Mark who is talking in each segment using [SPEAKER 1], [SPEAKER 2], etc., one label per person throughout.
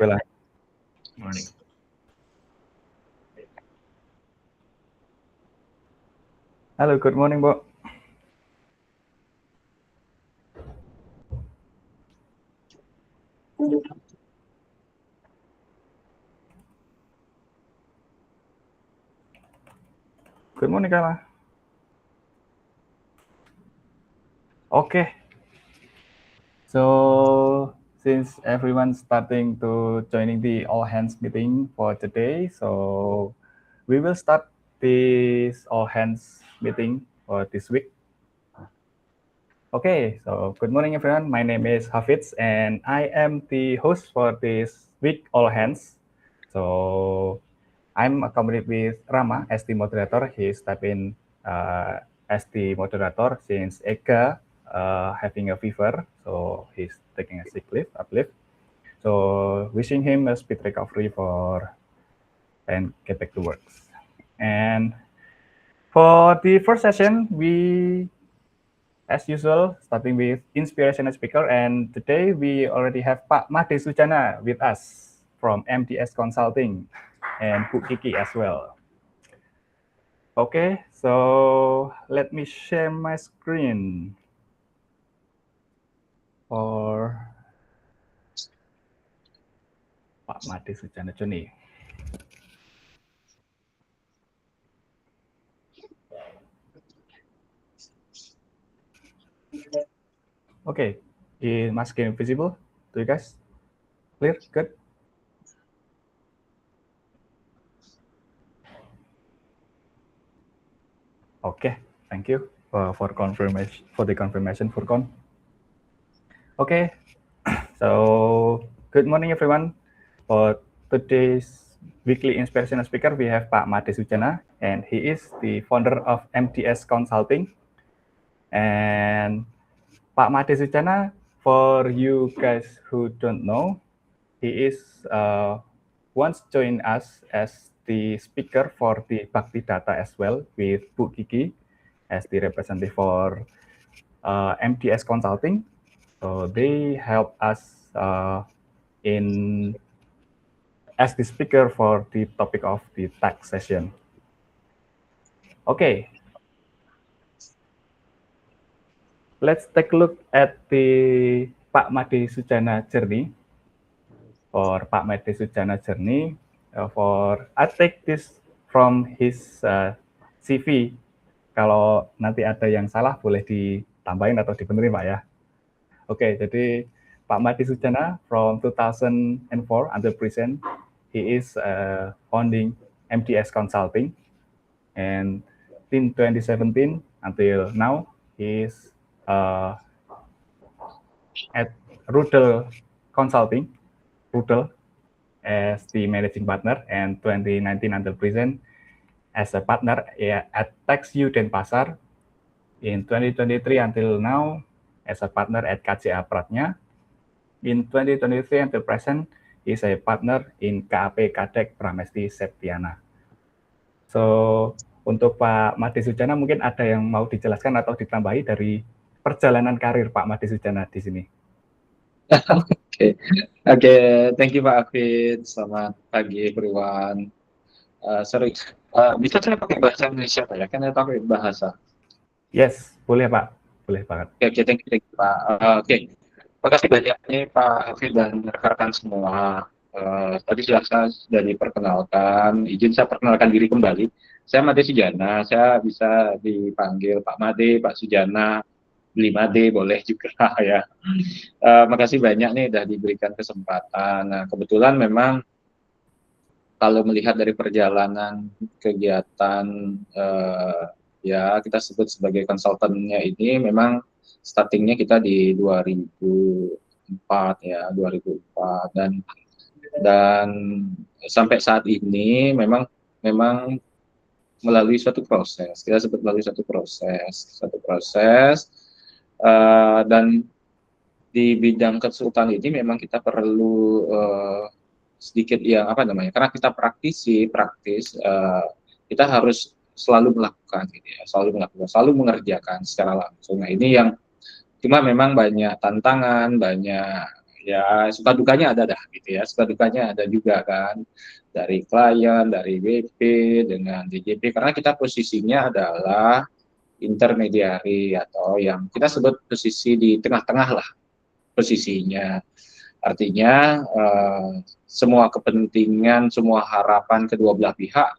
[SPEAKER 1] Bella.
[SPEAKER 2] Morning.
[SPEAKER 1] Halo, good morning, Bo. Good morning, Kala. Okay. So since everyone's starting to joining the all hands meeting for today, so we will start this all hands meeting for this week. Okay, so good morning everyone. My name is Hafiz and I am the host for this week all hands. So I'm accompanied with Rama as the moderator. He stepped in as the moderator since Eka having a fever, so he's taking a sick leave, uplift. So wishing him a speed recovery and get back to work. And for the first session, we, as usual, starting with inspirational speaker, and today we already have Pak Made Sujana with us from MTS Consulting and Bu Kiki as well. Okay, so let me share my screen for Pak Made Sujana Joni. Okay, is my screen visible to you guys? Clear? Good? Okay, thank you for the confirmation, Furkon. Okay, so good morning everyone. For today's weekly inspirational speaker, we have Pak Made Sujana, and he is the founder of MTS Consulting. And Pak Made Sujana, for you guys who don't know, he is once joined us as the speaker for the Bhakti Data as well with Bu Kiki as the representative for MTS Consulting. So they help us in as the speaker for the topic of the tax session. Okay, let's take a look at the Pak Made Sujana journey. For Pak Made Sujana journey, I take this from his CV. Kalau nanti ada yang salah boleh ditambahin atau dibenerin Pak ya. Oke, jadi Pak Made Sujana from 2004 until present, he is founding MTS Consulting, and in 2017 until now, he is at Rudel Consulting, Rudel, as the managing partner, and 2019 until present as a partner at TaxU Denpasar. In 2023 until now, as a partner at KCA Pratnya. In 2023 until present, he is a partner in KAP Kadek Pramesti Septiana. So, untuk Pak Made Sujana mungkin ada yang mau dijelaskan atau ditambahi dari perjalanan karir Pak Made Sujana di sini.
[SPEAKER 3] Oke, thank you Pak Afid. Selamat pagi everyone. Bisa saya pakai bahasa Indonesia Pak ya? Kan saya pakai bahasa.
[SPEAKER 1] Yes, boleh Pak, boleh banget.
[SPEAKER 3] Oke, thank you Pak. Oke, terima kasih banyak nih Pak Afid dan rekan-rekan semua. Tadi sudah diperkenalkan. Izin saya perkenalkan diri kembali. Saya Made Sujana. Saya bisa dipanggil Pak Made, Pak Sujana, Beli Made boleh juga ya. Makasih banyak nih udah diberikan kesempatan. Nah, kebetulan memang kalau melihat dari perjalanan kegiatan ya kita sebut sebagai konsultannya ini memang startingnya kita di 2004 ya, 2004 dan sampai saat ini memang melalui suatu proses. Kita sebut melalui suatu proses. Dan di bidang konsultan ini memang kita perlu sedikit yang karena kita praktis, kita harus selalu melakukan gitu ya, selalu mengerjakan secara langsung. Nah, ini yang cuma memang banyak tantangan, banyak ya suka dukanya ada dah gitu ya, suka dukanya ada juga kan, dari klien, dari WP dengan DJP, karena kita posisinya adalah intermediary atau yang kita sebut posisi di tengah-tengah lah posisinya. Artinya semua kepentingan, semua harapan kedua belah pihak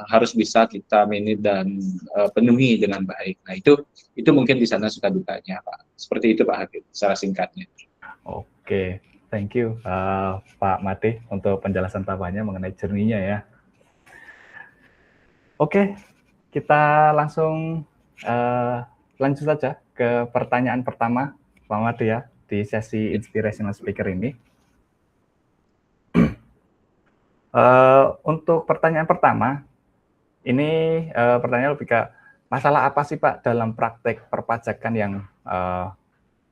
[SPEAKER 3] harus bisa kita manage dan penuhi dengan baik. Nah itu mungkin di sana suka dukanya Pak. Seperti itu Pak Habib, secara singkatnya.
[SPEAKER 1] Oke, thank you Pak Mati untuk penjelasan tambahannya mengenai journey-nya ya. Oke, kita langsung lanjut saja ke pertanyaan pertama Pak Mati ya di sesi inspirational speaker ini. Untuk pertanyaan pertama, ini pertanyaan lebih ke masalah apa sih Pak dalam praktek perpajakan yang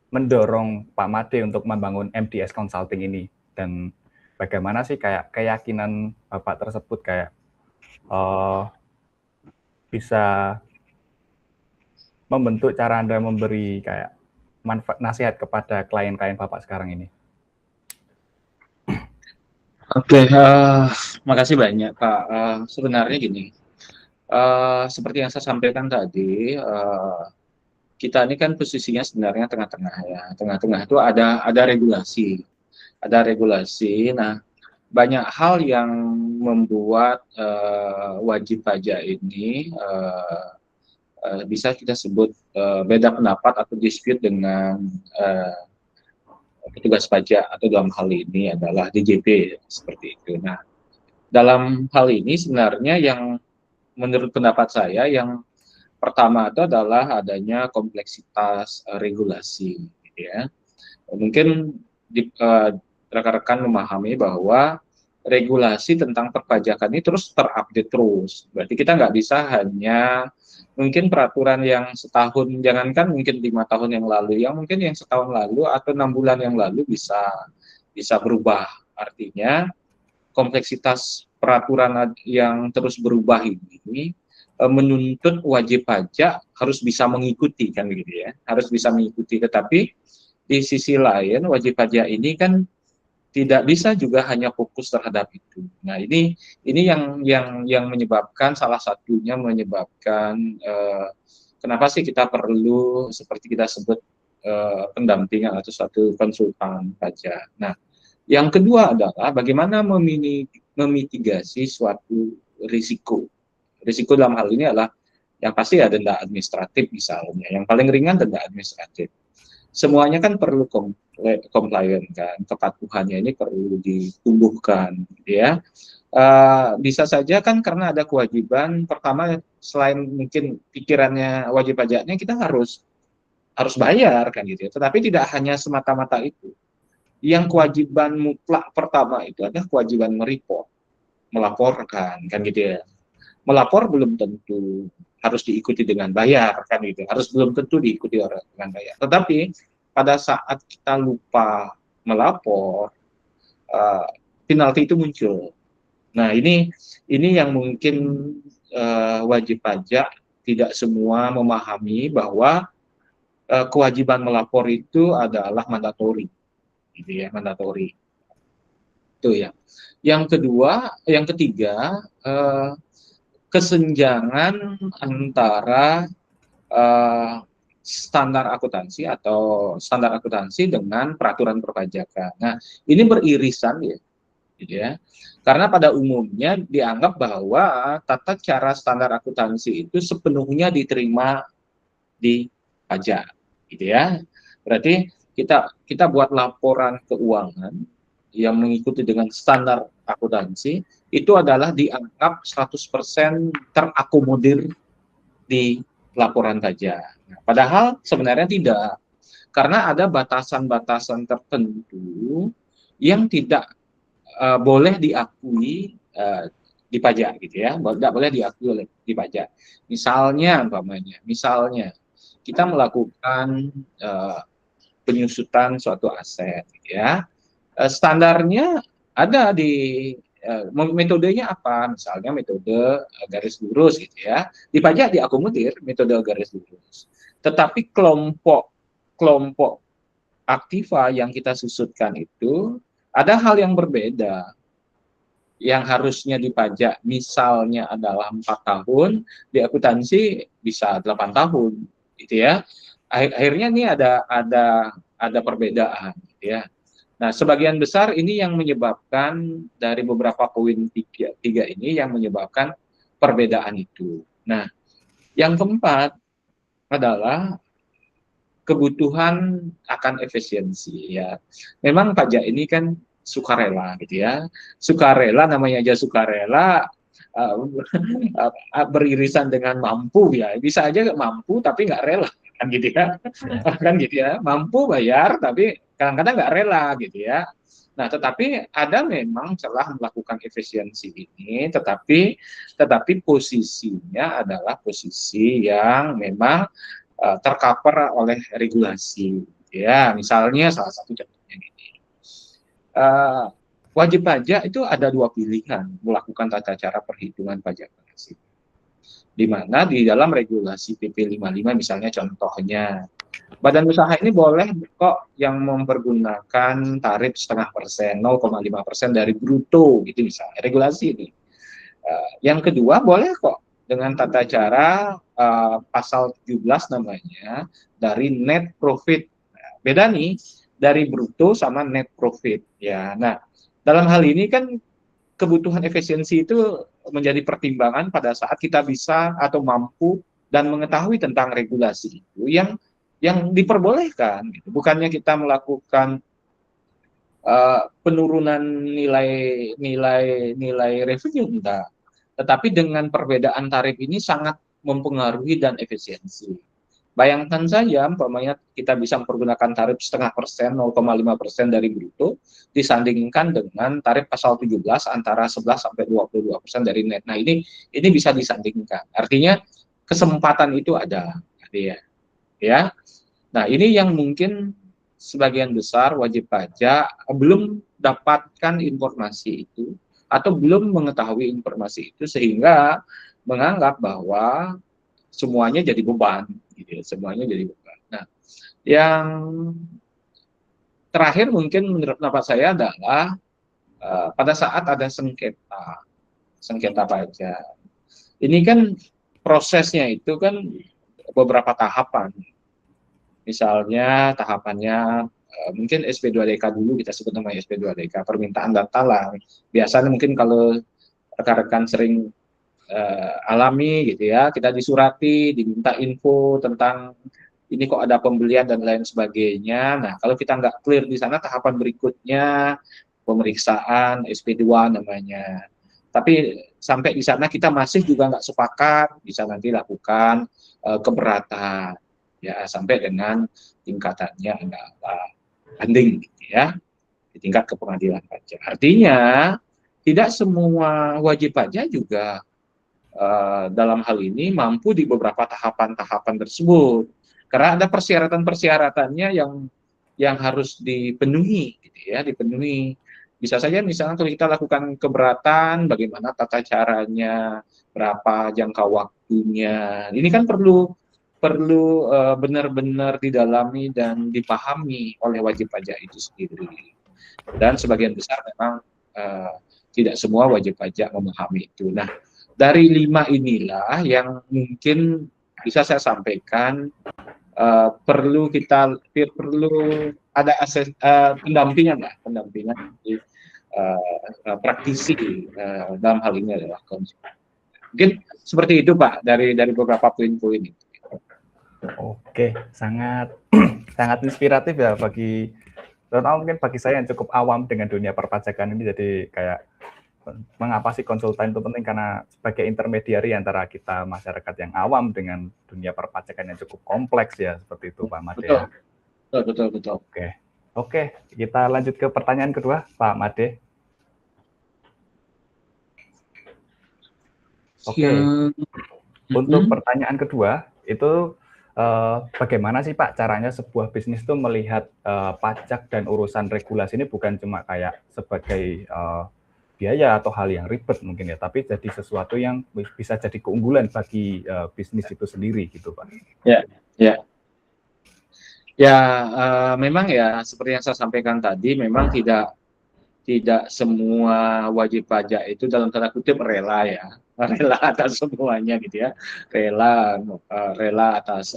[SPEAKER 1] mendorong Pak Made untuk membangun MDS Consulting ini, dan bagaimana sih kayak keyakinan Bapak tersebut kayak bisa membentuk cara Anda memberi kayak nasihat kepada klien-klien Bapak sekarang ini?
[SPEAKER 3] Oke, makasih banyak Pak. Sebenarnya gini, seperti yang saya sampaikan tadi, kita ini kan posisinya sebenarnya tengah-tengah ya. Tengah-tengah itu ada regulasi, ada regulasi. Nah, banyak hal yang membuat wajib pajak ini bisa kita sebut beda pendapat atau dispute dengan petugas pajak, atau dalam hal ini adalah DJP seperti itu. Nah, dalam hal ini sebenarnya yang menurut pendapat saya yang pertama itu adalah adanya kompleksitas regulasi, gitu ya. Mungkin rekan-rekan memahami bahwa regulasi tentang perpajakan ini terus terupdate terus. Berarti kita nggak bisa hanya mungkin peraturan yang setahun, jangankan mungkin 5 tahun yang lalu, yang mungkin yang setahun lalu atau 6 bulan yang lalu bisa berubah. Artinya kompleksitas peraturan yang terus berubah ini menuntut wajib pajak harus bisa mengikuti kan gitu ya, harus bisa mengikuti. Tetapi di sisi lain wajib pajak ini kan tidak bisa juga hanya fokus terhadap itu. Nah ini yang menyebabkan, salah satunya menyebabkan kenapa sih kita perlu seperti kita sebut pendampingan atau suatu konsultan pajak. Nah, yang kedua adalah bagaimana memitigasi suatu risiko. Risiko dalam hal ini adalah yang pasti ada denda administratif misalnya, yang paling ringan denda administratif. Semuanya kan perlu compliant kan, kepatuhannya ini perlu ditumbuhkan, ya. Bisa saja kan karena ada kewajiban, pertama selain mungkin pikirannya wajib pajaknya kita harus bayar kan gitu ya. Tetapi tidak hanya semata-mata itu. Yang kewajiban mutlak pertama itu adalah kewajiban melaporkan kan gitu ya. Melapor belum tentu harus diikuti dengan bayar kan gitu, harus belum tentu diikuti dengan bayar. Tetapi pada saat kita lupa melapor, penalti itu muncul. Nah ini yang mungkin wajib pajak tidak semua memahami bahwa kewajiban melapor itu adalah mandatori, gitu ya, mandatori. Itu ya. Yang ketiga, kesenjangan antara standar akuntansi dengan peraturan perpajakan. Nah, ini beririsan ya, gitu ya. Karena pada umumnya dianggap bahwa tata cara standar akuntansi itu sepenuhnya diterima di pajak, gitu ya. Berarti kita buat laporan keuangan yang mengikuti dengan standar akuntansi itu adalah dianggap 100% terakomodir di laporan pajak. Nah, padahal sebenarnya tidak, karena ada batasan-batasan tertentu yang tidak boleh diakui di pajak, gitu ya, tidak boleh diakui di pajak. Misalnya kita melakukan penyusutan suatu aset, gitu ya, standarnya ada di metodenya apa, misalnya metode garis lurus gitu ya, di pajak diakomodir metode garis lurus, tetapi kelompok aktiva yang kita susutkan itu ada hal yang berbeda. Yang harusnya dipajak misalnya adalah 4 tahun, di akuntansi bisa 8 tahun, gitu ya. Akhirnya ini ada perbedaan, gitu ya. Nah, sebagian besar ini yang menyebabkan dari beberapa poin tiga ini yang menyebabkan perbedaan itu. Nah, yang keempat adalah kebutuhan akan efisiensi ya. Memang pajak ini kan sukarela gitu ya. Sukarela namanya aja sukarela beririsan dengan mampu ya. Bisa aja mampu tapi nggak rela kan gitu ya.
[SPEAKER 1] Ya.
[SPEAKER 3] Kan gitu ya. Mampu bayar tapi kadang-kadang nggak rela gitu ya. Nah, tetapi ada memang celah melakukan efisiensi ini, tetapi posisinya adalah posisi yang memang tercover oleh regulasi. Ya, misalnya salah satu contohnya gini. Wajib pajak itu ada dua pilihan melakukan tata cara perhitungan pajak penghasilan. Di mana di dalam regulasi PP 55 misalnya contohnya, badan usaha ini boleh kok yang mempergunakan tarif 0,5%, 0,5% dari bruto gitu misalnya, regulasi ini. Yang kedua boleh kok dengan tata cara pasal 17 namanya dari net profit. Nah, beda nih dari bruto sama net profit ya. Nah, dalam hal ini kan kebutuhan efisiensi itu menjadi pertimbangan pada saat kita bisa atau mampu dan mengetahui tentang regulasi itu yang diperbolehkan gitu. Bukannya kita melakukan penurunan nilai revenue enggak, tetapi dengan perbedaan tarif ini sangat mempengaruhi dan efisiensi. Bayangkan saja, umpamanya kita bisa mempergunakan tarif 0,5%, 0,5% dari bruto, disandingkan dengan tarif pasal 17 antara 11 sampai 22% dari net. Nah, ini bisa disandingkan. Artinya kesempatan itu ada, ya. Nah, ini yang mungkin sebagian besar wajib pajak belum dapatkan informasi itu atau belum mengetahui informasi itu sehingga menganggap bahwa semuanya jadi beban, gitu ya, semuanya jadi beban. Nah, yang terakhir mungkin menurut pendapat saya adalah pada saat ada sengketa pajak. Ini kan prosesnya itu kan beberapa tahapan. Misalnya tahapannya mungkin SP2DK dulu, kita sebut namanya SP2DK, permintaan dan talang. Biasanya mungkin kalau rekan-rekan sering alami gitu ya, kita disurati, diminta info tentang ini kok ada pembelian dan lain sebagainya. Nah, kalau kita nggak clear di sana, tahapan berikutnya pemeriksaan SP2 namanya. Tapi sampai di sana kita masih juga nggak sepakat, bisa nanti lakukan keberatan ya sampai dengan tingkatannya adalah banding gitu ya di tingkat ke pengadilan pajak. Artinya tidak semua wajib pajak juga dalam hal ini mampu di beberapa tahapan-tahapan tersebut karena ada persyaratan-persyaratannya yang harus dipenuhi gitu ya, dipenuhi. Bisa saja misalnya kalau kita lakukan keberatan, bagaimana tata caranya, berapa jangka waktunya. Ini kan perlu benar-benar didalami dan dipahami oleh wajib pajak itu sendiri. Dan sebagian besar memang tidak semua wajib pajak memahami itu. Nah, dari 5 inilah yang mungkin bisa saya sampaikan perlu ada pendampingan di praktisi dalam hal ini adalah konsumen. Mungkin seperti itu Pak dari beberapa poin-poin itu.
[SPEAKER 1] Oke, sangat sangat inspiratif ya terutama mungkin bagi saya yang cukup awam dengan dunia perpajakan ini. Jadi kayak mengapa sih konsultan itu penting, karena sebagai intermediari antara kita masyarakat yang awam dengan dunia perpajakan yang cukup kompleks ya, seperti itu Pak Made.
[SPEAKER 3] Betul.
[SPEAKER 1] Oke, kita lanjut ke pertanyaan kedua Pak Made. Oke. Untuk pertanyaan kedua itu bagaimana sih Pak caranya sebuah bisnis itu melihat pajak dan urusan regulasi ini bukan cuma kayak sebagai biaya atau hal yang ribet mungkin ya, tapi jadi sesuatu yang bisa jadi keunggulan bagi bisnis itu sendiri gitu Pak.
[SPEAKER 3] Ya. Ya, memang ya seperti yang saya sampaikan tadi, memang tidak semua wajib pajak itu dalam tanda kutip rela ya, rela atas semuanya gitu ya, rela atas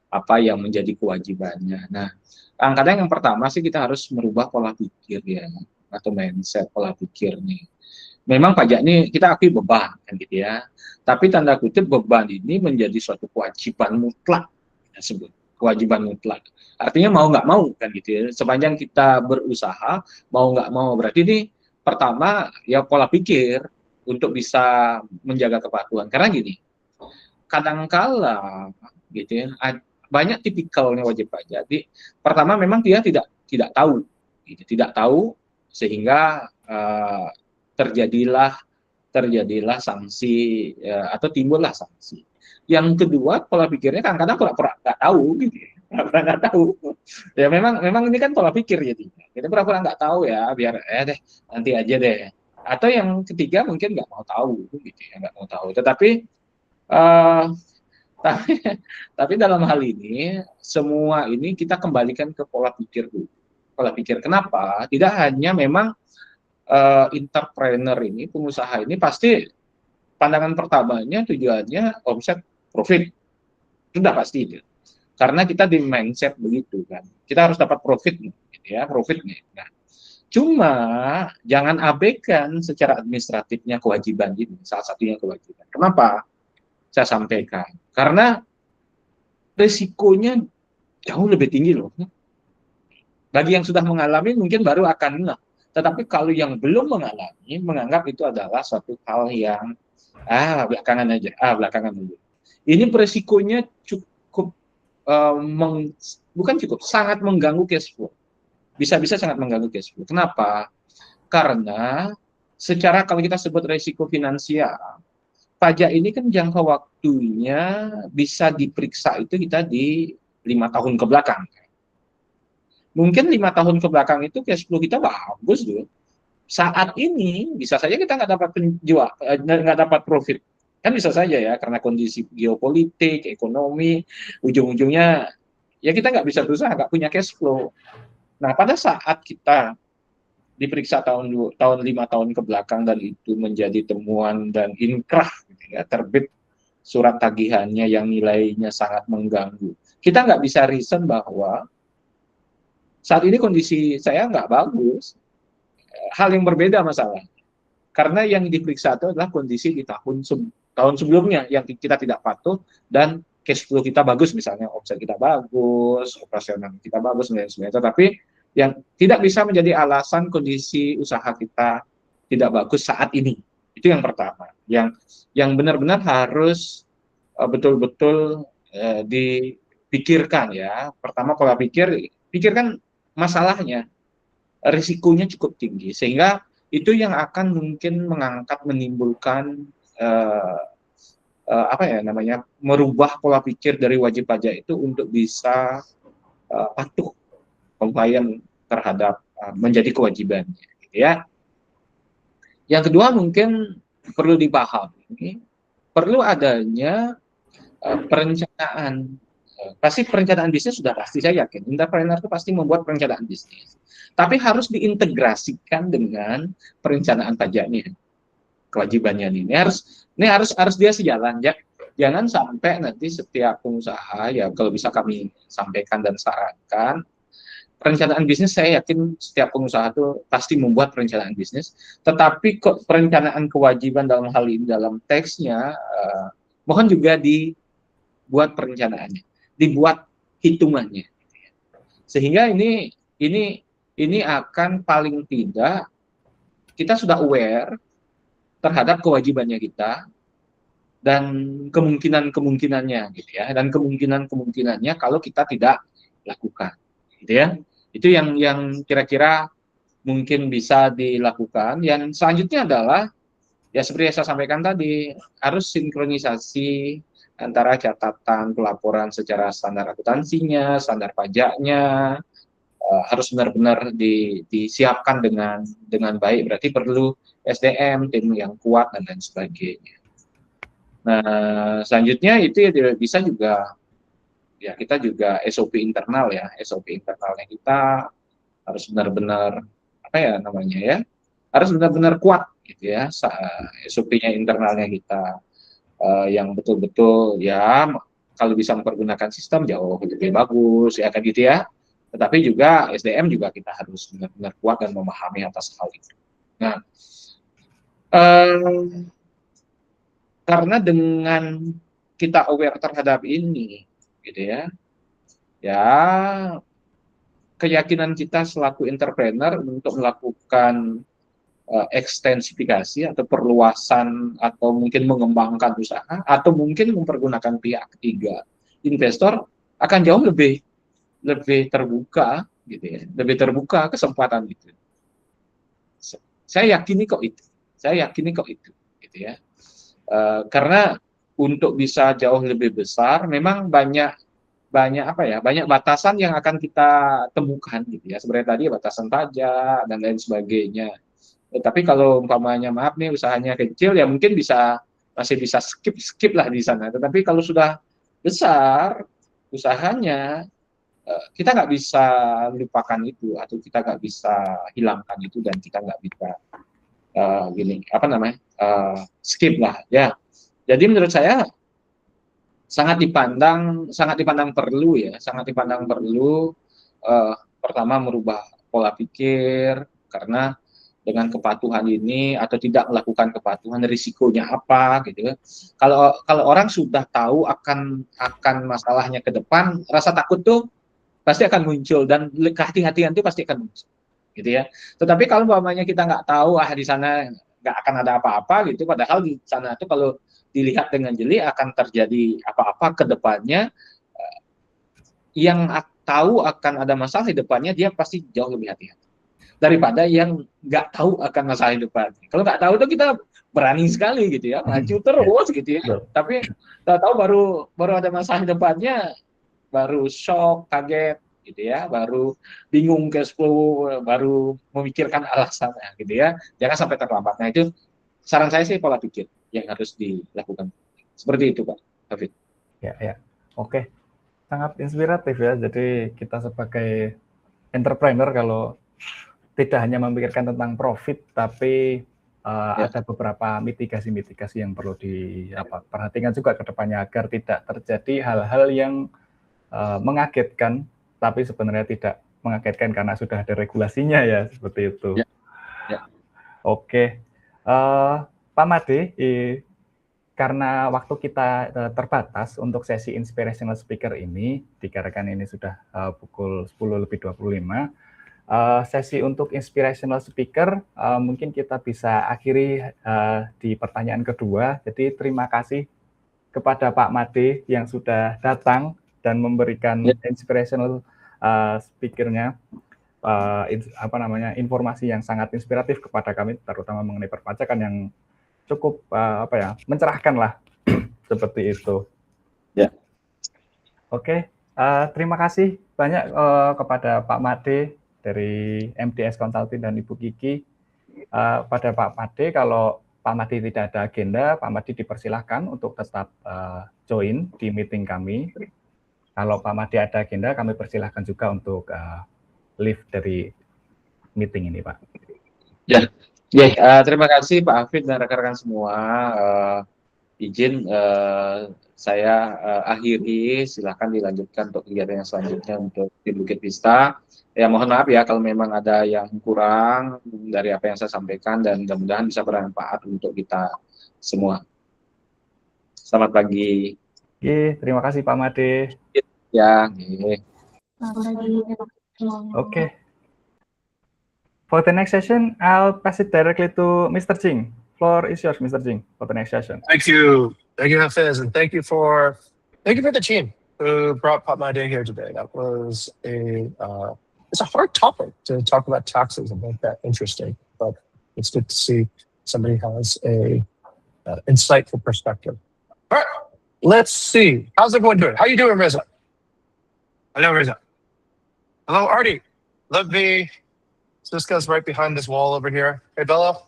[SPEAKER 3] apa yang menjadi kewajibannya. Nah, kadang yang pertama sih kita harus merubah pola pikir ya, atau mindset pola pikir nih. Memang pajak ini kita akui beban kan gitu ya, tapi tanda kutip beban ini menjadi suatu kewajiban mutlak, kita sebut kewajiban mutlak. Artinya mau nggak mau kan gitu ya, sepanjang kita berusaha mau nggak mau, berarti ini pertama ya pola pikir untuk bisa menjaga kepatuhan. Karena gini, kadangkala gitu ya, banyak tipikalnya wajib pajak. Jadi pertama memang dia tidak tahu, gitu, tidak tahu sehingga terjadilah terjadilah sanksi atau timbullah sanksi. Yang kedua, pola pikirnya kadang-kadang pura-pura nggak tahu gitu ya. Pura-pura nggak tahu. Ya memang ini kan pola pikir jadinya. Kita pura-pura nggak tahu ya, biar deh nanti aja deh. Atau yang ketiga mungkin nggak mau tahu gitu ya, nggak mau tahu. Uh, tapi tapi dalam hal ini semua ini kita kembalikan ke pola pikir dulu. Pola pikir kenapa? Tidak hanya memang entrepreneur ini, pengusaha ini pasti pandangan pertamanya tujuannya omset profit, sudah pasti itu, karena kita di mindset begitu kan, kita harus dapat profit nih gitu ya, profit nih. Nah, cuma jangan abaikan secara administratifnya kewajiban ini, salah satunya kewajiban. Kenapa saya sampaikan? Karena risikonya jauh lebih tinggi loh. Bagi yang sudah mengalami mungkin baru akan ngeh, tetapi kalau yang belum mengalami menganggap itu adalah suatu hal yang belakangan aja. Ini beresikonya cukup bukan cukup, sangat mengganggu cash flow. Bisa-bisa sangat mengganggu cash flow. Kenapa? Karena secara kalau kita sebut resiko finansial, pajak ini kan jangka waktunya bisa diperiksa itu kita di 5 tahun ke belakang. Mungkin 5 tahun ke belakang itu cash flow kita bagus tuh. Saat ini bisa saja kita nggak dapat penjual, nggak dapat profit, kan bisa saja ya, karena kondisi geopolitik, ekonomi, ujung-ujungnya ya kita nggak bisa berusaha, nggak punya cash flow. Nah, pada saat kita diperiksa tahun 5 tahun ke belakang dan itu menjadi temuan dan inkrah gitu ya, terbit surat tagihannya yang nilainya sangat mengganggu, kita nggak bisa reason bahwa saat ini kondisi saya nggak bagus. Hal yang berbeda masalah, karena yang diperiksa itu adalah kondisi di tahun sebelumnya yang kita tidak patuh dan cash flow kita bagus, misalnya omset kita bagus, operasional kita bagus dan sebagainya. Tetapi yang tidak bisa menjadi alasan kondisi usaha kita tidak bagus saat ini. Itu yang pertama. Yang benar-benar harus betul-betul dipikirkan ya. Pertama pola pikirkan masalahnya, risikonya cukup tinggi sehingga itu yang akan mungkin menimbulkan apa ya namanya, merubah pola pikir dari wajib pajak itu untuk bisa patuh, compliant terhadap menjadi kewajibannya gitu ya. Yang kedua mungkin perlu dipahami, perlu adanya perencanaan. Pasti perencanaan bisnis sudah pasti, saya yakin entrepreneur itu pasti membuat perencanaan bisnis, tapi harus diintegrasikan dengan perencanaan pajaknya, kewajibannya ini harus dia sejalan ya. Jangan sampai nanti setiap pengusaha, ya kalau bisa kami sampaikan dan sarankan, perencanaan bisnis saya yakin setiap pengusaha itu pasti membuat perencanaan bisnis, tetapi kok perencanaan kewajiban dalam hal ini dalam teksnya mohon juga dibuat perencanaannya, dibuat hitungannya, sehingga ini akan paling tidak kita sudah aware terhadap kewajibannya kita dan kemungkinannya gitu ya, dan kemungkinannya kalau kita tidak lakukan gitu ya. Itu yang kira-kira mungkin bisa dilakukan. Yang selanjutnya adalah ya seperti yang saya sampaikan tadi, harus sinkronisasi antara catatan pelaporan secara standar akuntansinya, standar pajaknya, harus benar-benar disiapkan dengan baik. Berarti perlu SDM, tim yang kuat dan lain sebagainya. Nah, selanjutnya itu ya bisa juga ya kita juga SOP internal ya, SOP internalnya kita harus benar-benar apa ya namanya ya, harus benar-benar kuat gitu ya, SOP-nya internalnya kita yang betul-betul ya kalau bisa mempergunakan sistem jauh lebih bagus ya kan gitu ya. Tetapi juga SDM juga kita harus benar-benar kuat dan memahami atas hal itu. Nah, karena dengan kita aware terhadap ini, gitu ya, ya keyakinan kita selaku entrepreneur untuk melakukan ekstensifikasi atau perluasan atau mungkin mengembangkan usaha atau mungkin mempergunakan pihak ketiga investor akan jauh lebih terbuka gitu ya, lebih terbuka kesempatan itu. Saya yakini kok itu, gitu ya. Karena untuk bisa jauh lebih besar, memang banyak apa ya, banyak batasan yang akan kita temukan gitu ya. Sebenarnya tadi batasan pajak dan lain sebagainya. Tapi kalau umpamanya maaf nih usahanya kecil ya mungkin masih bisa skip lah di sana. Tetapi kalau sudah besar usahanya, kita nggak bisa lupakan itu atau kita nggak bisa hilangkan itu dan kita nggak bisa gini apa namanya skip lah ya. Jadi menurut saya sangat dipandang perlu ya, sangat dipandang perlu pertama merubah pola pikir karena dengan kepatuhan ini atau tidak melakukan kepatuhan risikonya apa gitu. Kalau orang sudah tahu akan masalahnya ke depan, rasa takut tuh pasti akan muncul dan kehati-hatian itu pasti akan muncul gitu ya. Tetapi kalau umpamanya kita nggak tahu di sana nggak akan ada apa-apa gitu, padahal di sana itu kalau dilihat dengan jeli akan terjadi apa-apa ke depannya, yang tahu akan ada masalah di depannya dia pasti jauh lebih hati-hati daripada yang nggak tahu akan masalah di depannya. Kalau nggak tahu itu kita berani sekali gitu ya, maju terus gitu ya. Tapi tahu baru ada masalah di depannya, baru shock, kaget gitu ya, baru bingung cash flow, baru memikirkan alasannya gitu ya. Jangan sampai terlambat. Nah itu saran saya sih pola pikir yang harus dilakukan. Seperti itu Pak Hafid.
[SPEAKER 1] Ya. Oke. Sangat inspiratif ya. Jadi kita sebagai entrepreneur kalau tidak hanya memikirkan tentang profit, tapi ada beberapa mitigasi-mitigasi yang perlu diperhatikan juga ke depannya agar tidak terjadi hal-hal yang mengagetkan, tapi sebenarnya tidak mengagetkan karena sudah ada regulasinya ya, seperti itu.
[SPEAKER 3] Ya.
[SPEAKER 1] Oke, Pak Made, karena waktu kita terbatas untuk sesi inspirational speaker ini, dikarenakan ini sudah pukul 10:25, sesi untuk inspirational speaker mungkin kita bisa akhiri di pertanyaan kedua. Jadi terima kasih kepada Pak Made yang sudah datang dan memberikan inspirational speaker-nya informasi yang sangat inspiratif kepada kami, terutama mengenai perpajakan yang cukup mencerahkan lah seperti itu.
[SPEAKER 3] Ya.
[SPEAKER 1] Oke, terima kasih banyak kepada Pak Made dari MDS Consulting dan Ibu Kiki. Pada Pak Made, kalau Pak Made tidak ada agenda, Pak Made dipersilahkan untuk tetap join di meeting kami. Kalau Pak Made ada agenda, kami persilahkan juga untuk leave dari meeting ini, Pak.
[SPEAKER 3] Ya, terima kasih Pak Hafid dan rekan-rekan semua. Izin saya akhiri, silahkan dilanjutkan untuk kegiatan yang selanjutnya untuk di Bukit Vista. Ya mohon maaf ya kalau memang ada yang kurang dari apa yang saya sampaikan dan mudah-mudahan bisa bermanfaat untuk kita semua. Selamat pagi.
[SPEAKER 1] Terima kasih Pak Made.
[SPEAKER 3] Ya.
[SPEAKER 1] Okay. For the next session, I'll pass it directly to Mr. Jing. Floor is yours, Mr. Jing, for the next session.
[SPEAKER 2] Thank you, Hafiz, and thank you for the team who brought Pat Made here today. That was it's a hard topic to talk about taxes and make that interesting, but it's good to see somebody has a insightful perspective. All right, let's see. How's everyone doing? How you doing, Reza? Hello, Reza. Hello, Artie. Lovely. Siska's right behind this wall over here. Hey, Bella.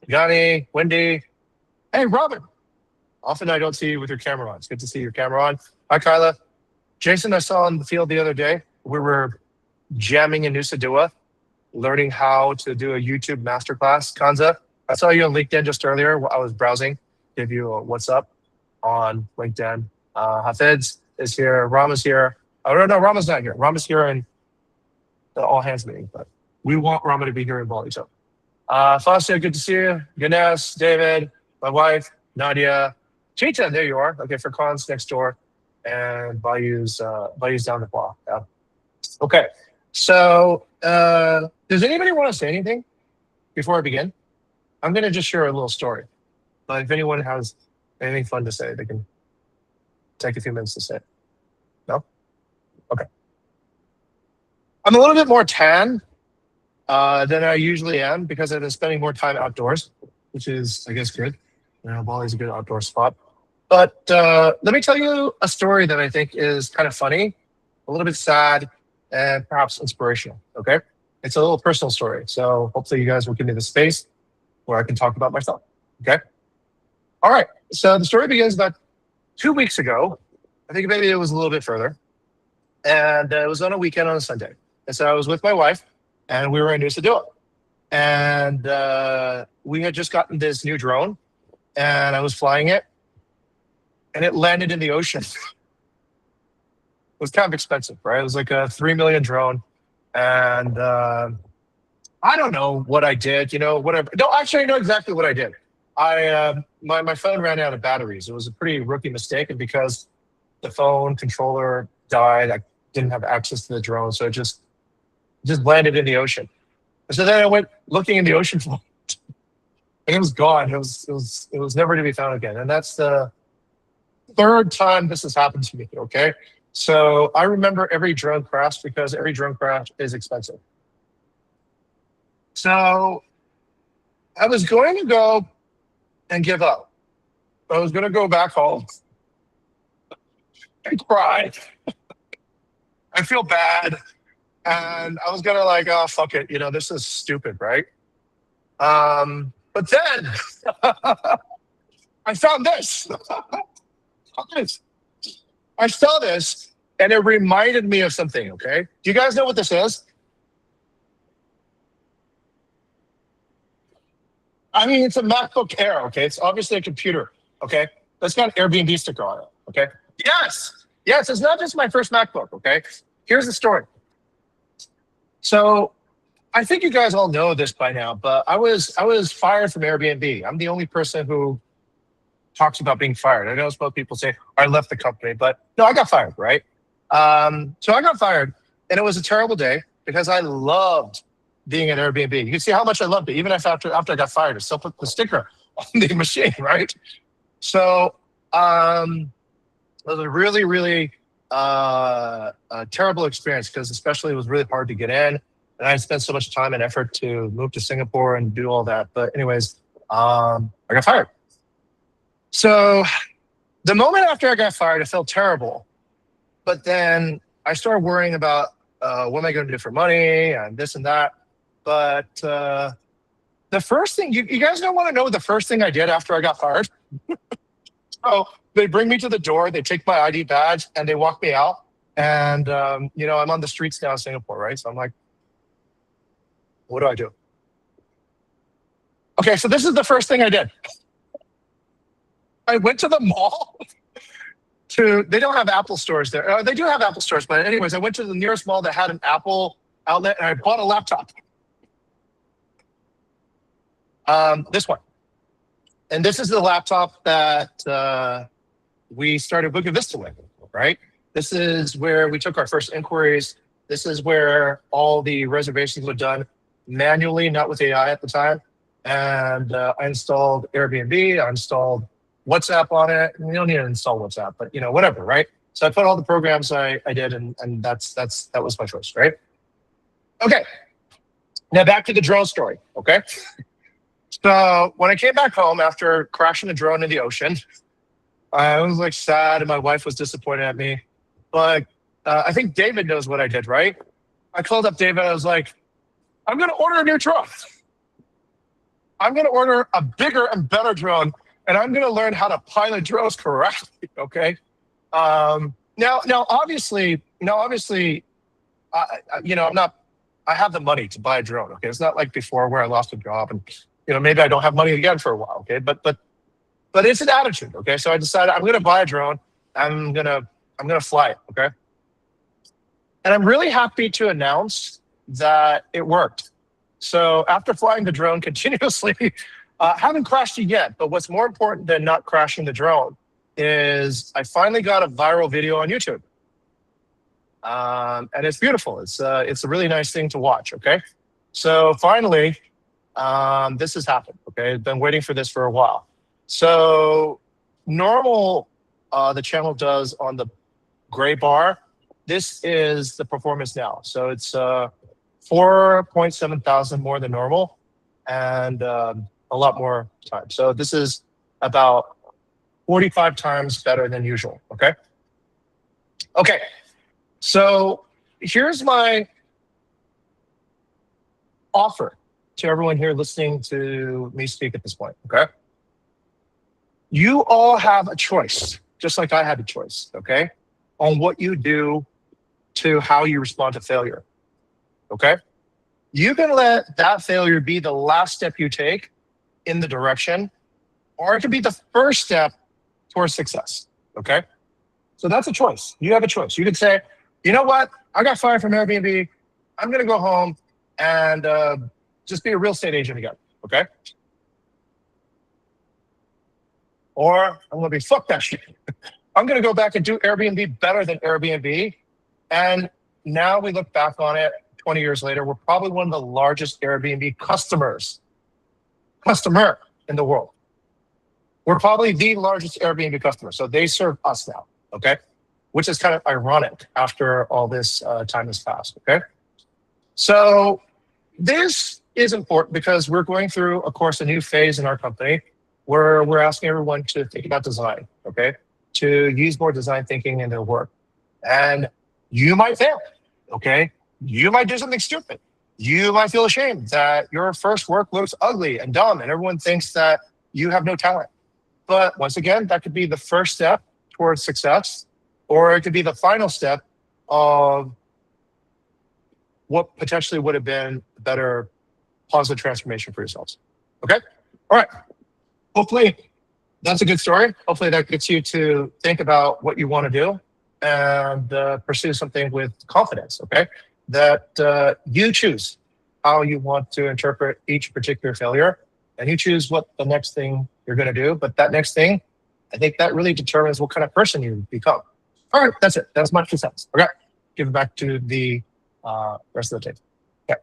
[SPEAKER 2] Johnny, Wendy. Hey, Robin. Often I don't see you with your camera on. It's good to see your camera on. Hi, Kyla. Jason, I saw on the field the other day. We were jamming in Nusa Dua, learning how to do a YouTube masterclass. Kanza, I saw you on LinkedIn just earlier. I was browsing, give you a what's up on LinkedIn. Hafiz is here. Rama's here. Oh, no, Rama's not here. Rama's here in the all hands meeting, but we want Rama to be here in Bali. So, Fasya, good to see you. Ganesh, David, my wife, Nadia, Cheetah, there you are. Okay, for cons next door, and Bayou's down the block. Yeah. Okay, so does anybody want to say anything before I begin? I'm going to just share a little story, but if anyone has anything fun to say, they can take a few minutes to say it. No? Okay. I'm a little bit more tan than I usually am because I've been spending more time outdoors, which is, I guess, good. You know, Bali's a good outdoor spot. But let me tell you a story that I think is kind of funny, a little bit sad, and perhaps inspirational, okay? It's a little personal story, so hopefully you guys will give me the space where I can talk about myself, okay? All right, so the story begins about 2 weeks ago. I think maybe it was a little bit further. And it was on a weekend on a Sunday. And so I was with my wife, and we were in Nusa Dua. And we had just gotten this new drone, and I was flying it, and it landed in the ocean. It was kind of expensive, right? It was like a $3 million drone. And I don't know what I did, you know, whatever. No, actually, I know exactly what I did. My phone ran out of batteries. It was a pretty rookie mistake. And because the phone controller died, I didn't have access to the drone. So it just landed in the ocean. And so then I went looking in the ocean for it. And it was gone. It was never to be found again. And that's the third time this has happened to me, okay? So I remember every drone crash because every drone crash is expensive. So I was going to go and give up. I was going to go back home and cry. I feel bad. And I was going to like, oh, fuck it. You know, this is stupid, right? But then I found this. I saw this and it reminded me of something, okay? Do you guys know what this is? I mean, it's a MacBook Air, okay? It's obviously a computer, okay? That's got an Airbnb sticker on it, okay? Yes, it's not just my first MacBook, okay? Here's the story. So I think you guys all know this by now, but I was fired from Airbnb. I'm the only person who talks about being fired. I know most people say I left the company, but no, I got fired, right? So I got fired, and it was a terrible day because I loved being at Airbnb. You can see how much I loved it, even after I got fired. I still put the sticker on the machine, right? So it was a really, really a terrible experience because especially it was really hard to get in, and I spent so much time and effort to move to Singapore and do all that. But anyways, I got fired. So the moment after I got fired, it felt terrible. But then I started worrying about what am I going to do for money and this and that. But the first thing, you guys don't want to know the first thing I did after I got fired? So they bring me to the door, they take my ID badge, and they walk me out. And, you know, I'm on the streets now in Singapore, right? So I'm like, what do I do? Okay, so this is the first thing I did. I went to the mall. They don't have Apple stores there. They do have Apple stores, but anyways, I went to the nearest mall that had an Apple outlet, and I bought a laptop. This one. And this is the laptop that we started Book of Vista with, right? This is where we took our first inquiries. This is where all the reservations were done manually, not with AI at the time. And I installed Airbnb. I installed WhatsApp on it. You don't need to install WhatsApp, but you know, whatever, right? So I put all the programs I did, and that was my choice, right? Okay. Now back to the drone story, okay? So when I came back home after crashing the drone in the ocean, I was like sad, and my wife was disappointed at me. But I think David knows what I did, right? I called up David. I was like, I'm going to order a new drone. I'm going to order a bigger and better drone, and I'm going to learn how to pilot drones correctly, okay? Now, Now, obviously, I'm not. I have the money to buy a drone. Okay, it's not like before where I lost a job and maybe I don't have money again for a while. Okay, but it's an attitude. Okay, so I decided I'm going to buy a drone. I'm gonna fly it. Okay, and I'm really happy to announce that it worked. So after flying the drone continuously, haven't crashed it yet. But what's more important than not crashing the drone is I finally got a viral video on YouTube. And it's beautiful. It's a really nice thing to watch. Okay, so finally, this has happened. Okay, I've been waiting for this for a while. So normal, the channel does on the gray bar. This is the performance now. So it's 4.7 thousand more than normal, and a lot more time. So this is about 45 times better than usual. Okay. Okay. So here's my offer to everyone here listening to me speak at this point, okay? You all have a choice, just like I had a choice, okay, on what you do to how you respond to failure, okay? You can let that failure be the last step you take in the direction, or it could be the first step towards success, okay? So that's a choice. You have a choice. You could say, you know what? I got fired from Airbnb. I'm going to go home and just be a real estate agent again, okay? Or I'm going to be, fuck that shit. I'm going to go back and do Airbnb better than Airbnb. And now we look back on it 20 years later, we're probably one of the largest Airbnb customer in the world. We're probably the largest Airbnb customer. So they serve us now, okay? Which is kind of ironic after all this time has passed, okay? So this is important because we're going through, of course, a new phase in our company where we're asking everyone to think about design, okay? To use more design thinking in their work. And you might fail, okay? You might do something stupid. You might feel ashamed that your first work looks ugly and dumb and everyone thinks that you have no talent. But once again, that could be the first step towards success, or it could be the final step of what potentially would have been a better positive transformation for yourselves. Okay? All right. Hopefully that's a good story. Hopefully that gets you to think about what you want to do and pursue something with confidence, okay? That you choose how you want to interpret each particular failure, and you choose what the next thing you're going to do. But that next thing, I think that really determines what kind of person you become. All right, that's it. That's my 2 cents. Okay, give it back to the rest of the tape. Okay.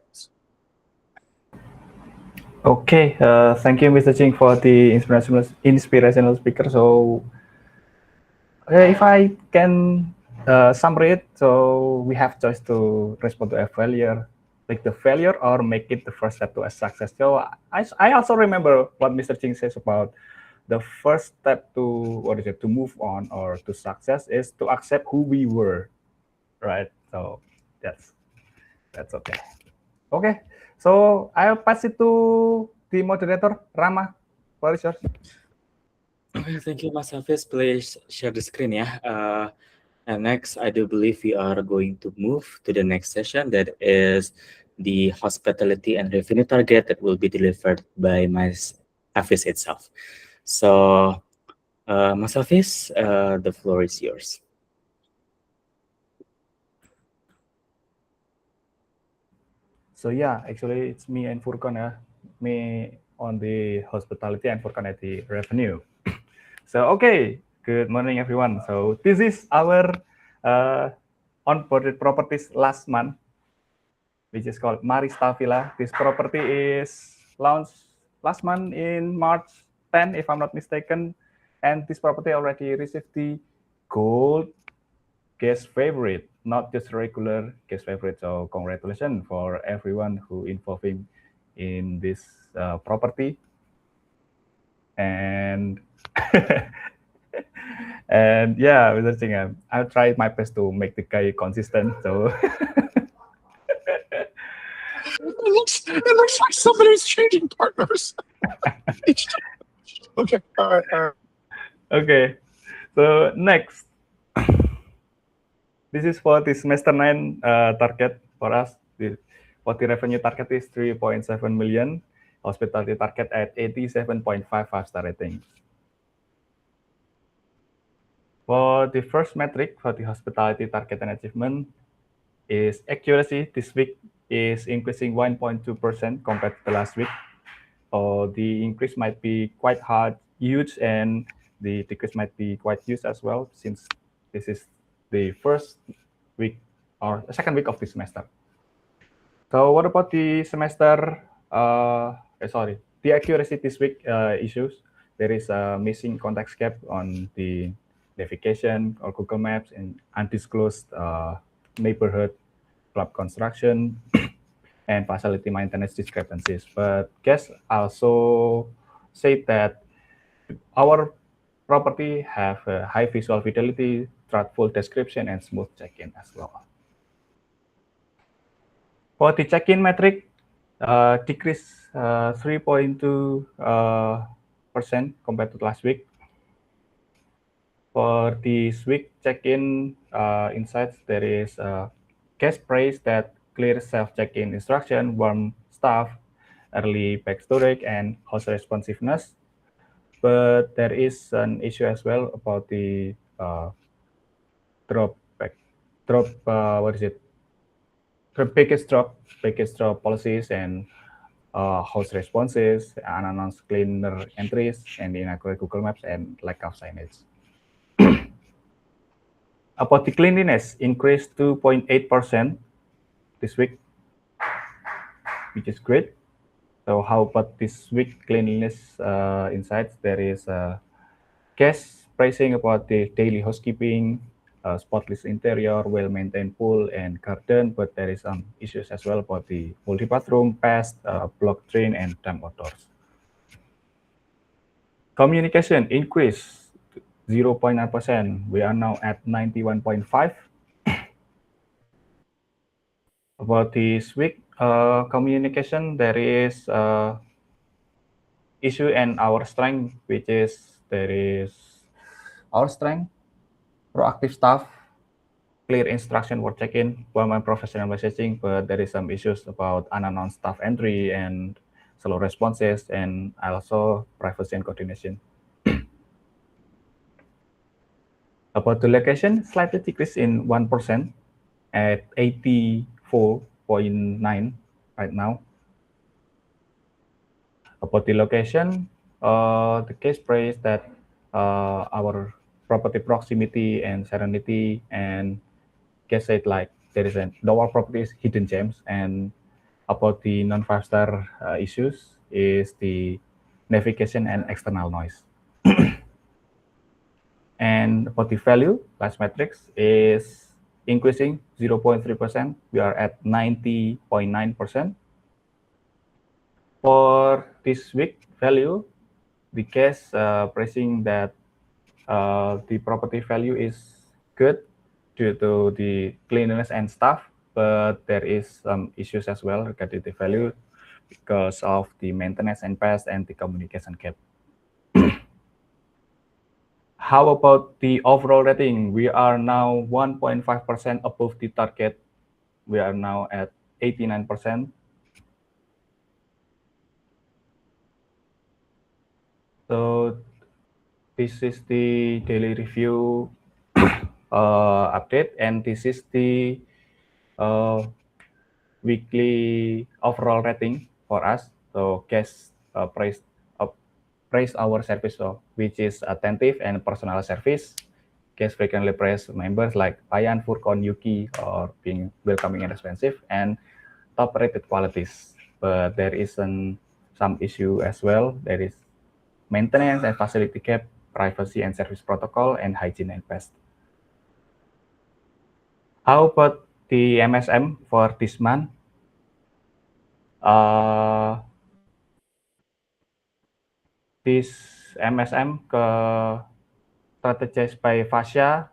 [SPEAKER 1] Okay, thank you, Mr. Ching, for the inspirational speaker. So, if I can summary it, so we have choice to respond to a failure, like the failure, or make it the first step to a success. So, I also remember what Mr. Ching says about the first step to to move on or to success is to accept who we were, right? So that's okay. Okay, so I'll pass it to the moderator, Rama. What is yours?
[SPEAKER 4] Thank you, Mas Hafiz. Please share the screen, yeah. And next, I do believe we are going to move to the next session, that is the hospitality and revenue target that will be delivered by Mas Hafiz itself. So, Mas Hafiz, the floor is yours.
[SPEAKER 1] So yeah, actually it's me and Furkan, me on the hospitality and Furkan at the revenue. So okay, good morning everyone. So this is our onboarded properties last month, which is called Marista Villa. This property is launched last month in March 10, if I'm not mistaken, and this property already received the gold guest favorite, not just regular guest favorite. So congratulations for everyone who involving in this property. And and yeah, Mr. Ching, I'll try my best to make the guy consistent. So
[SPEAKER 2] it looks like somebody's changing partners. Okay. All right.
[SPEAKER 1] okay. So next. This is for the semester 9 target for us. For the revenue target is 3.7 million. Hospitality target at 87.5 5-star rating. For the first metric for the hospitality target and achievement is accuracy. This week is increasing 1.2% compared to the last week. The increase might be quite huge, and the decrease might be quite huge as well, since this is the first week or the second week of the semester. So what about the semester, the accuracy this week issues? There is a missing context gap on the navigation or Google Maps and undisclosed neighborhood club construction and facility maintenance discrepancies. But guests also say that our property have a high visual fidelity, truthful description, and smooth check-in as well. For the check-in metric, decrease 3.2% compared to last week. For this week check-in insights, there is guest praise that clear self-check-in instruction, warm staff, early back storage, and host responsiveness. But there is an issue as well about the package drop policies and host responses, unannounced cleaner entries, and inaccurate Google Maps, and lack of signage. About the cleanliness, increased 2.8% this week, which is great. So how about this week cleanliness insights? There is a guest praising about the daily housekeeping, spotless interior, well-maintained pool and garden, but there is some issues as well about the multi-bathroom, pest, blocked drain, and damp outdoors. Communication increased 0.9%. We are now at 91.5. About this week communication, there is issue and our strength, which is there is our strength, proactive staff, clear instruction for check-in, well-managed professional messaging, but there is some issues about unannounced staff entry and slow responses, and also privacy and coordination. About the location, slightly decrease in 1% at 84.9 right now. About the location, the case praise that our property proximity and serenity, and guest said like there is our property is hidden gems. And about the non-5-star issues is the navigation and external noise. And about the value, last metrics is increasing 0.3%. We are at 90.9%. For this week value, the guest praising that the property value is good due to the cleanliness and stuff, but there is some issues as well regarding the value because of the maintenance and pest and the communication gap. How about the overall rating? We are now 1.5% above the target. We are now at 89%. So this is the daily review update, and this is the weekly overall rating for us. So guests praise our service, which is attentive and personal service. Guests frequently praise members like Payan, Furkon, Yuki, or being welcoming and responsive, and top-rated qualities. But there is some issue as well. There is maintenance and facility gap, privacy and service protocol, and hygiene and pest. How about the MSM for this month? This MSM strategized by Fasya,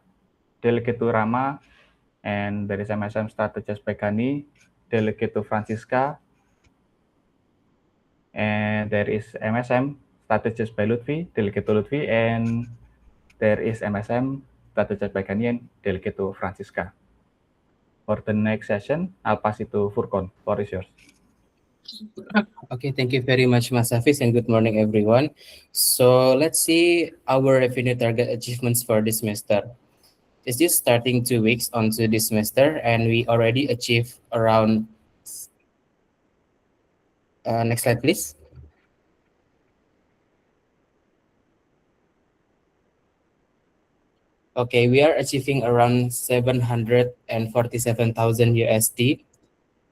[SPEAKER 1] delegate to Rama, and there is MSM strategized by Gani, delegate to Francisca, and there is MSM strategized by Lutfi, delegate to Lutfi, and there is MSM strategized by Gani and delegate to Francisca. For the next session, I'll pass it to Furkon. Floor is yours.
[SPEAKER 5] Okay, thank you very much, Mas Hafiz, and good morning, everyone. So let's see our revenue target achievements for this semester. It's just starting 2 weeks onto this semester, and we already achieved around. Next slide, please. Okay, we are achieving around 747,000 USD.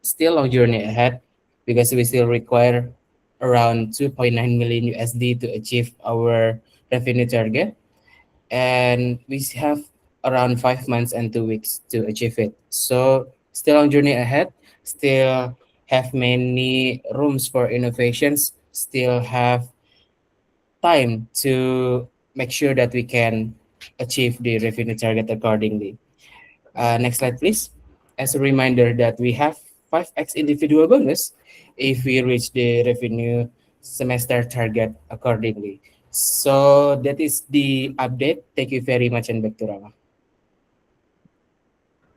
[SPEAKER 5] Still long journey ahead because we still require around 2.9 million USD to achieve our revenue target. And we have around 5 months and 2 weeks to achieve it. So still long journey ahead, still have many rooms for innovations, still have time to make sure that we can achieve the revenue target accordingly. Next slide, please. As a reminder that we have 5x individual bonus if we reach the revenue semester target accordingly. So that is the update. Thank you very much, and back to Rama.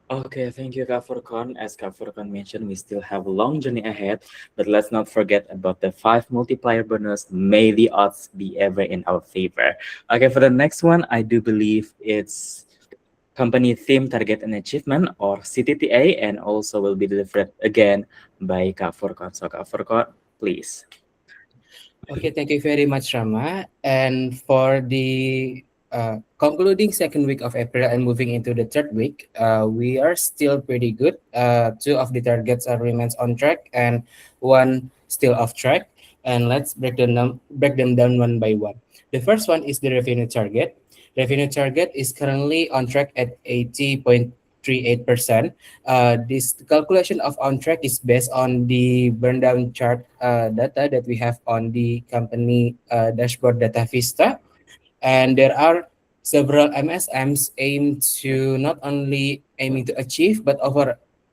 [SPEAKER 4] Okay, thank you, Kak Furkon. As Kak Furkon mentioned, we still have a long journey ahead, but let's not forget about the 5 multiplier bonus. May the odds be ever in our favor. Okay, for the next one, I do believe it's company theme target and achievement, or CTTA, and also will be delivered again by Kak Furkon. So Kak Furkon, please.
[SPEAKER 5] Okay, thank you very much, Rama. And for the concluding second week of April and moving into the third week, we are still pretty good. 2 of the targets are remains on track and 1 still off track. And let's break them down one by one. The first one is the revenue target. Revenue target is currently on track at 80.38%. This calculation of on track is based on the burn down chart data that we have on the company dashboard Data Vista. And there are several MSMs aim to not only aiming to achieve, but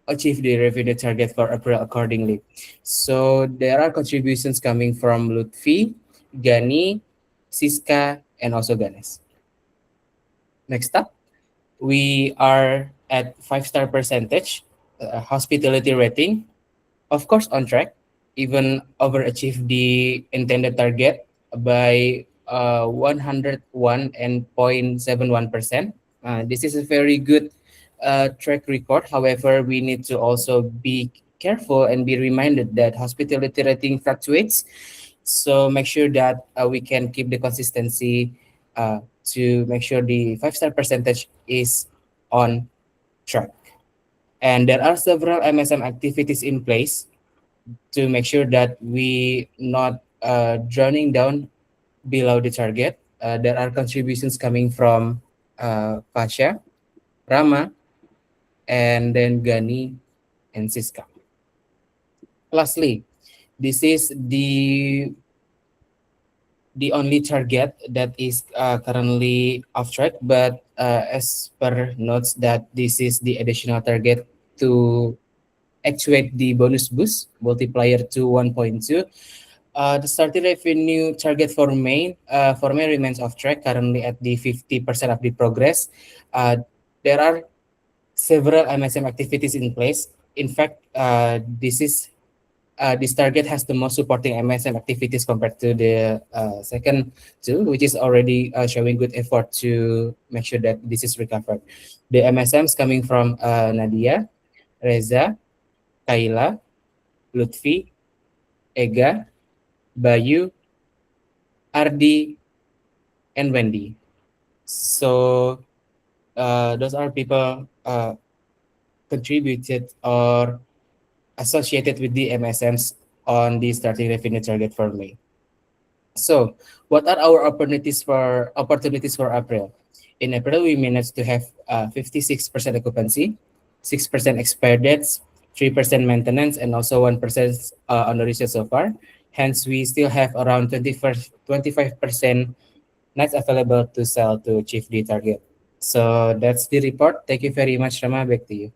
[SPEAKER 5] achieve the revenue target for April accordingly. So there are contributions coming from Lutfi, Gani, Siska, and also Ganes. Next up, we are at 5-star percentage, hospitality rating, of course on track, even overachieve the intended target by 101.71%. This is a very good track record. However, we need to also be careful and be reminded that hospitality rating fluctuates. So make sure that we can keep the consistency to make sure the 5-star percentage is on track. And there are several MSM activities in place to make sure that we not drowning down below the target. There are contributions coming from Pasha, Rama, and then Gani and Siska. Lastly, this is the only target that is currently off track, but as per notes that this is the additional target to actuate the bonus boost multiplier to 1.2. The starting revenue target for May remains off track, currently at the 50% of the progress. There are several MSM activities in place. In fact, this target has the most supporting MSM activities compared to the second two, which is already showing good effort to make sure that this is recovered. The MSMs coming from Nadia, Reza, Kaila, Lutfi, Ega, Bayu, Ardi, and Wendy. So those are people contributed or associated with the MSMs on the starting revenue target for May. So what are our opportunities for April? In April, we managed to have 56% occupancy, 6% expired debts, 3% maintenance, and also 1% on the resale so far. Hence, we still have around 25% nights available to sell to achieve the target. So that's the report. Thank you very much, Rama. Back to you.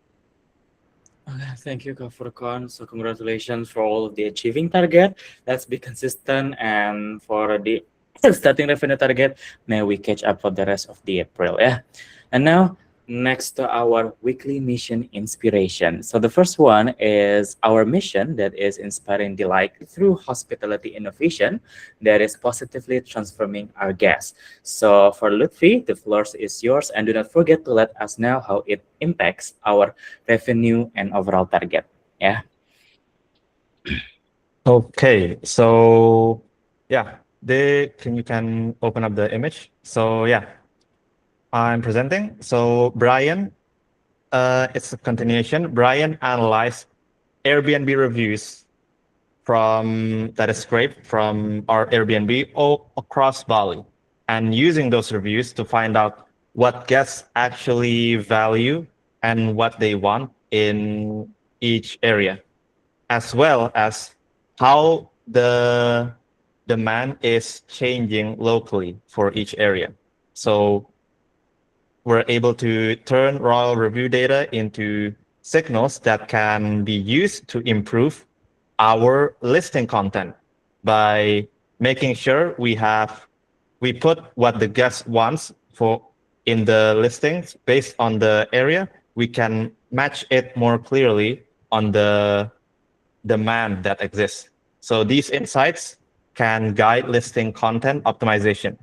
[SPEAKER 4] Okay, thank you, Kak Furkon. So congratulations for all of the achieving target. Let's be consistent, and for the starting revenue target, may we catch up for the rest of the April, yeah. And now next to our weekly mission inspiration. So the first one is our mission that is inspiring delight through hospitality innovation that is positively transforming our guests. So for Lutfi, the floor is yours, and do not forget to let us know how it impacts our revenue and overall target. Yeah.
[SPEAKER 1] Okay, so yeah, you can open up the image. So yeah, I'm presenting. So Brian, it's a continuation. Brian analyzed Airbnb reviews from that is scraped from our Airbnb all across Bali, and using those reviews to find out what guests actually value and what they want in each area, as well as how the demand is changing locally for each area. So we're able to turn raw review data into signals that can be used to improve our listing content by making sure we put what the guest wants for in the listings based on the area. We can match it more clearly on the demand that exists. So these insights can guide listing content optimization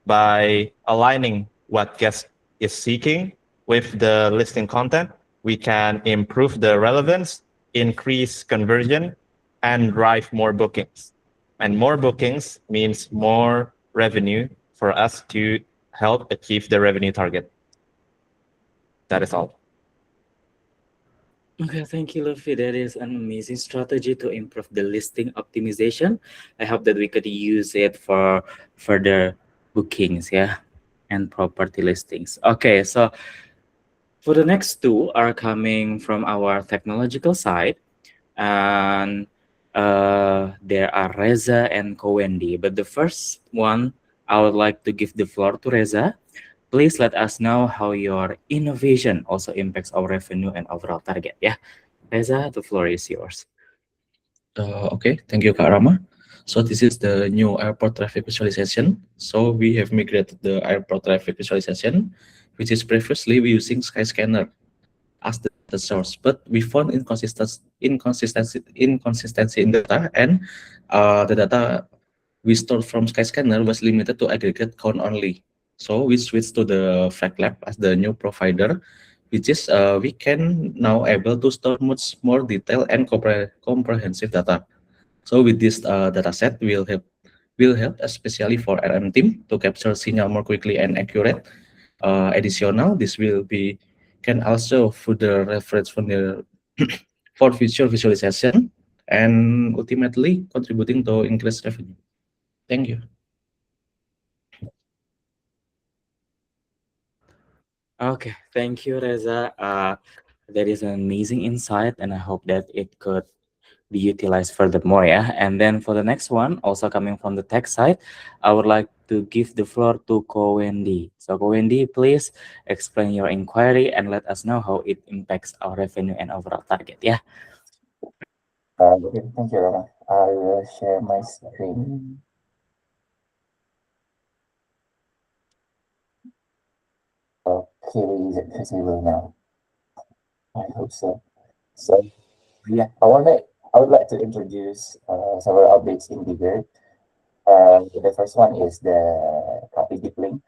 [SPEAKER 1] by aligning what guest is seeking with the listing content. We can improve the relevance, increase conversion, and drive more bookings. And more bookings means more revenue for us to help achieve the revenue target. That is all.
[SPEAKER 4] Okay, thank you, Luffy. That is an amazing strategy to improve the listing optimization. I hope that we could use it for further bookings, yeah, and property listings. Okay, so for the next two are coming from our technological side, and there are Reza and Kowendi. But the first one, I would like to give the floor to Reza. Please let us know how your innovation also impacts our revenue and overall target. Yeah, Reza, the floor is yours.
[SPEAKER 6] Okay, thank you, Kak Rama. So this is the new airport traffic visualization. So we have migrated the airport traffic visualization, which is previously we using Skyscanner as the source, but we found inconsistency in data, and the data we stored from Skyscanner was limited to aggregate count only. So we switched to the FragLab as the new provider, which is we can now able to store much more detailed and comprehensive data. So with this data set, will help especially for RM team to capture signal more quickly and accurate. Additional, this will be can also further reference for the for future visualization and ultimately contributing to increased revenue. Thank you.
[SPEAKER 4] Okay, thank you, Reza. That is an amazing insight, and I hope that it could be utilized furthermore. Yeah, and then for the next one, also coming from the tech side, I would like to give the floor to Kowendi. So, Kowendi, please explain your inquiry and let us know how it impacts our revenue and overall target. Yeah.
[SPEAKER 7] Okay, thank you, Rama. I will share my screen. Okay, is it visible now? I hope so. So, yeah, I would like to introduce several updates in Bigger. The first one is the copy deep link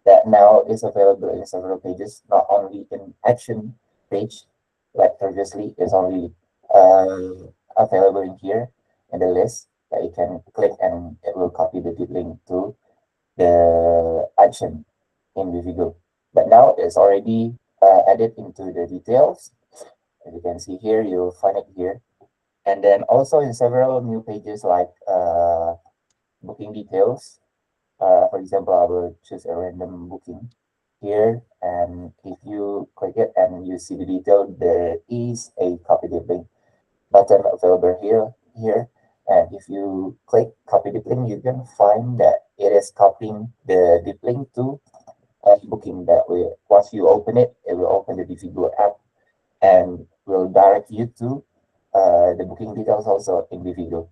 [SPEAKER 7] that now is available in several pages, not only in action page like previously. It's only available in here in the list that you can click and it will copy the deep link to the action in Vivigo. But now it's already added into the details. As you can see here, you'll find it here. And then also in several new pages like booking details. For example, I will choose a random booking here. And if you click it and you see the detail, there is a copy deep link button available here. And if you click copy deep link, you can find that it is copying the deep link to booking that way. Once you open it, it will open the Vivigo app and will direct you to the booking details also in Vivigo.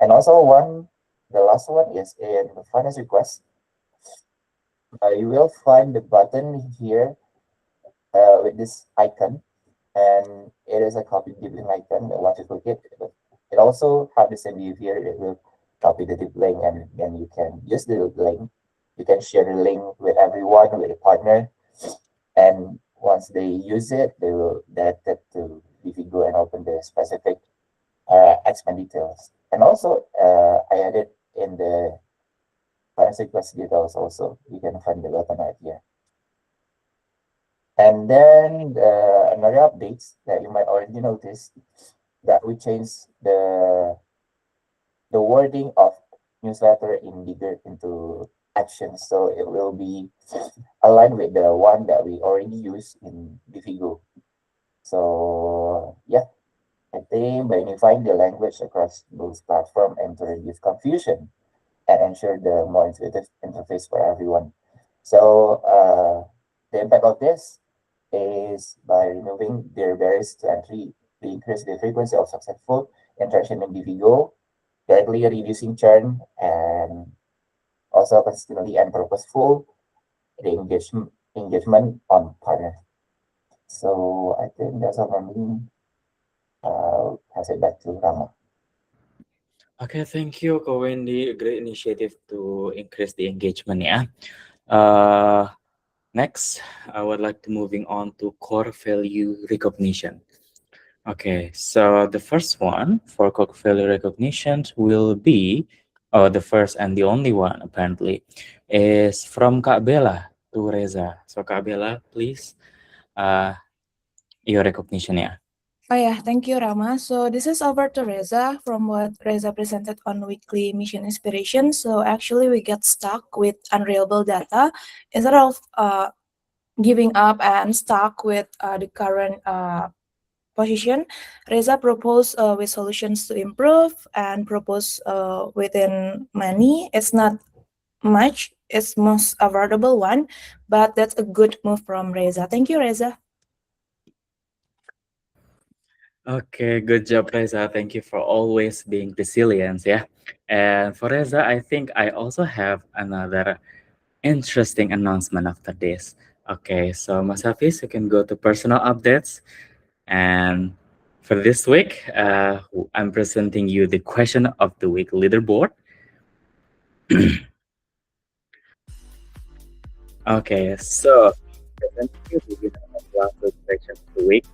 [SPEAKER 7] And also the last one is in the finance request. You will find the button here with this icon, and it is a copy deep link icon. And once you click it, it also have the same behavior. It will copy the deep link, and then you can use the link. You can share the link with everyone, with a partner, and once they use it, they will direct it to Vivigo and open the specific expand details. And also, I added in the forensic quest details also. You can find the button right here. And then another updates that you might already notice that we changed the wording of newsletter in bigger into action, so it will be aligned with the one that we already use in Bifigo. So yeah, I think by unifying the language across those platforms and to reduce confusion and ensure the more intuitive interface for everyone. So the impact of this is by removing their barriers to entry, we increase the frequency of successful interaction in Divigo, directly reducing churn, and also consistently and purposeful the engagement on partner. So I think that's all from me. Pass it back to Rama.
[SPEAKER 4] Okay, thank you, Ko Wendy. Great initiative to increase the engagement, yeah. Uh, Next, I would like to moving on to core value recognition. Okay, so the first one for core value recognition will be, oh, the first and the only one apparently, is from Kak Bella to Reza. So Kak Bella, please, your recognition, yeah.
[SPEAKER 8] Oh yeah, thank you, Rama. So this is over to Reza from what Reza presented on weekly mission inspiration. So actually we get stuck with unreliable data. Instead of giving up and stuck with the current position, Reza proposed with solutions to improve and propose within money. It's not much, it's most affordable one, but that's a good move from Reza. Thank you, Reza.
[SPEAKER 4] Okay, good job, Reza. Thank you for always being resilient, yeah. And for Reza, I think I also have another interesting announcement after this. Okay, so Mas Hafiz, you can go to personal updates. And for this week, I'm presenting you the question of the week leaderboard. Okay, so presenting you the last week section of the week.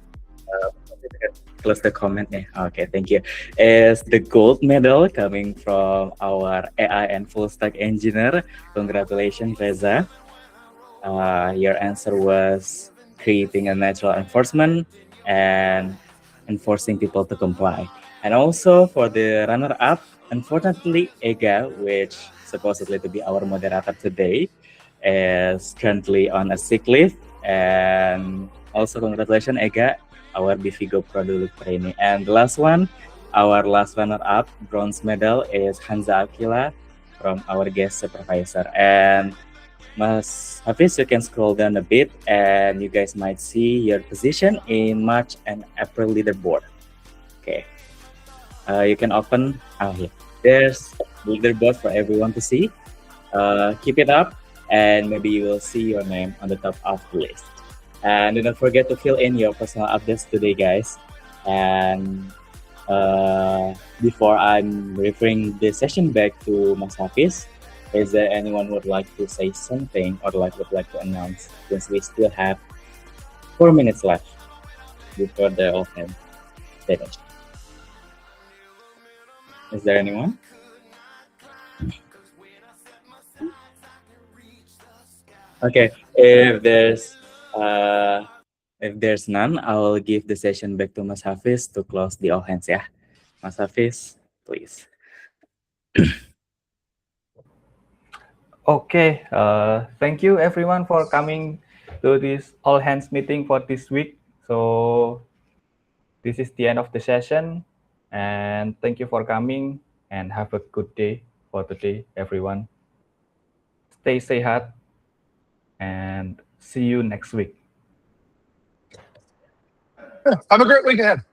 [SPEAKER 4] Close the comment. Okay, thank you. Is the gold medal coming from our AI and full stack engineer. Congratulations, Reza. Your answer was creating a natural enforcement and enforcing people to comply. And also for the runner-up, unfortunately, Ega, which supposedly to be our moderator today, is currently on a sick leave. And also congratulations, Ega, our Bifigo Product Trainee. And the last one, our last runner-up, bronze medal, is Hanza Akila from our guest supervisor. And Mas Hafiz, you can scroll down a bit and you guys might see your position in March and April leaderboard. Okay. You can open here. There's leaderboard for everyone to see. Keep it up and maybe you will see your name on the top of the list. And do not forget to fill in your personal updates today, guys. And before I'm referring the session back to Mas Hafiz, is there anyone who would like to say something or would like to announce, since we still have 4 minutes left before the all hands finish? Is there anyone? Okay, if there's none, I will give the session back to Mas Hafiz to close the all hands, yeah. Mas Hafiz, please.
[SPEAKER 1] Okay, thank you everyone for coming to this all hands meeting for this week. So this is the end of the session, and thank you for coming and have a good day for today, everyone. Stay safe and see you next week.
[SPEAKER 2] Have a great week ahead.